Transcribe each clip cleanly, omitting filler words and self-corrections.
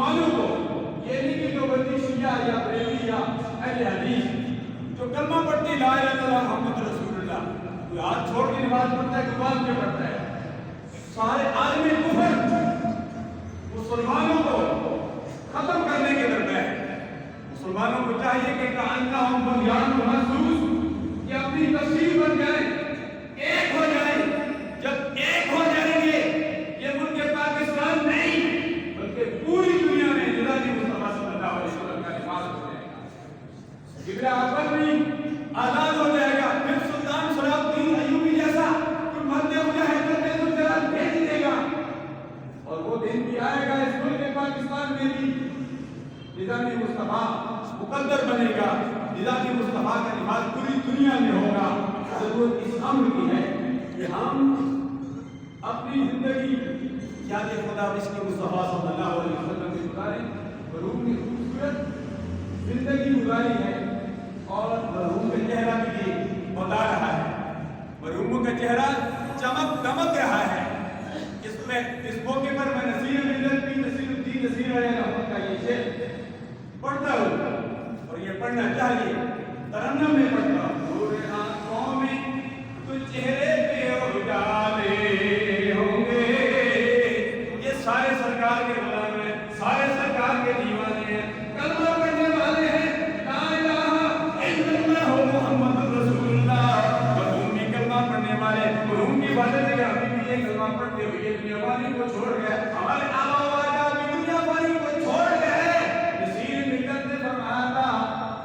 مسلمانوں کو، یہ نہیں کہ جو بندی شیعہ یا بریلوی یا اہل حدیث جو کلمہ پڑھتی لا الہ الا اللہ محمد رسول اللہ، کوئی ہاتھ چھوڑ کے نماز پڑھتا ہے، کوئی باندھ کے پڑھتا ہے، سارے عالم کفر مسلمانوں کو ختم کرنے کے در پہ ہے۔ مسلمانوں کو چاہیے کہ کأنہم بنیان مرصوص، کہ اپنی تفسیر بن جائیں، ایک ہو جائیں۔ جب ایک ہو جائیں گے، یہ ملک پاکستان نہیں بلکہ پوری دنیا میں جناب مصطفیٰ صلی اللہ علیہ وسلم کا حفاظت ہو جائے گا، جبر اکبر بھی آزاد ہو جائے گا، پھر سلطان صلاح الدین ایوبی جیسا کوئی مرد مجاہد الجلال بھیج دے گا، اور وہ دن بھی آئے گا اس ملک پاکستان میں بھی نظام مصطفیٰ مقدر بنے گا، نظام مصطفیٰ کا نفاذ پوری دنیا میں ہوگا۔ ضرورت اس امر کی ہے کہ ہم اپنی زندگی یاد خدا عشق مصطفیٰ صلی اللہ علیہ وسلم سے گزاریں، مرحوم کی خوبصورت زندگی گزاری ہے، اور مرحوم کا چہرہ بھی بتا رہا ہے، مرحوم کا چہرہ چمک دمک رہا ہے۔ اس موقع پر میں نصیر ملت بھی نصیر الدین نصیر علیہ رحمت کا یہ شعر پڑھتا ہوں، اور یہ پڑھنا چاہیے، ترنم میں پڑھتا ہوں۔ نور آنکھوں میں تو چہرے پہ اجالے ہوں گے، یہ سارے سرکار کے غلام ہیں، سارے سرکار کے دیوانے ہیں، کلمہ پڑھنے والے ہیں، لا الہ الا اللہ محمد رسول اللہ، مرحوم بھی کلمہ پڑھنے والے، مرحوم کی وجہ سے ابھی بھی یہ کلمہ پڑھتے ہوئے دنیا والی کو چھوڑ گئے، ہمارے آبا و اجداد بھی دنیا والی کو چھوڑ گئے۔ نصیر ملت نے فرمایا تھا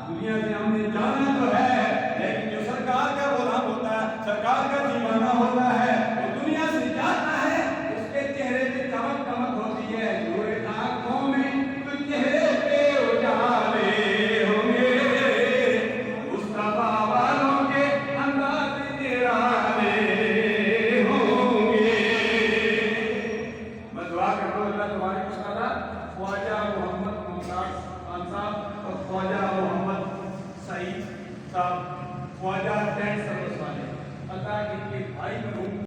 دنیا سے ہم نے جانا تو ہے، لیکن جو سرکار کا غلام ہوتا ہے، سرکار کا دیوانہ ہوتا ہے، وہ دنیا سے جاتا ہے، اس کے چہرے پہ چمک دمک ہوتی ہے۔ نور آنکھوں میں تو چہرے پہ اجالے ہوں گے، مصطفیٰ والوں کے انداز نرالے ہوں گے۔ میں دعا کرتا ہوں اللہ تبارک و تعالیٰ خواجہ محمد ممتاز خان صاحب اور خواجہ محمد سعید صاحب، خواجہ ٹینٹ سروس والے، اللہ ان کے بھائی مرحوم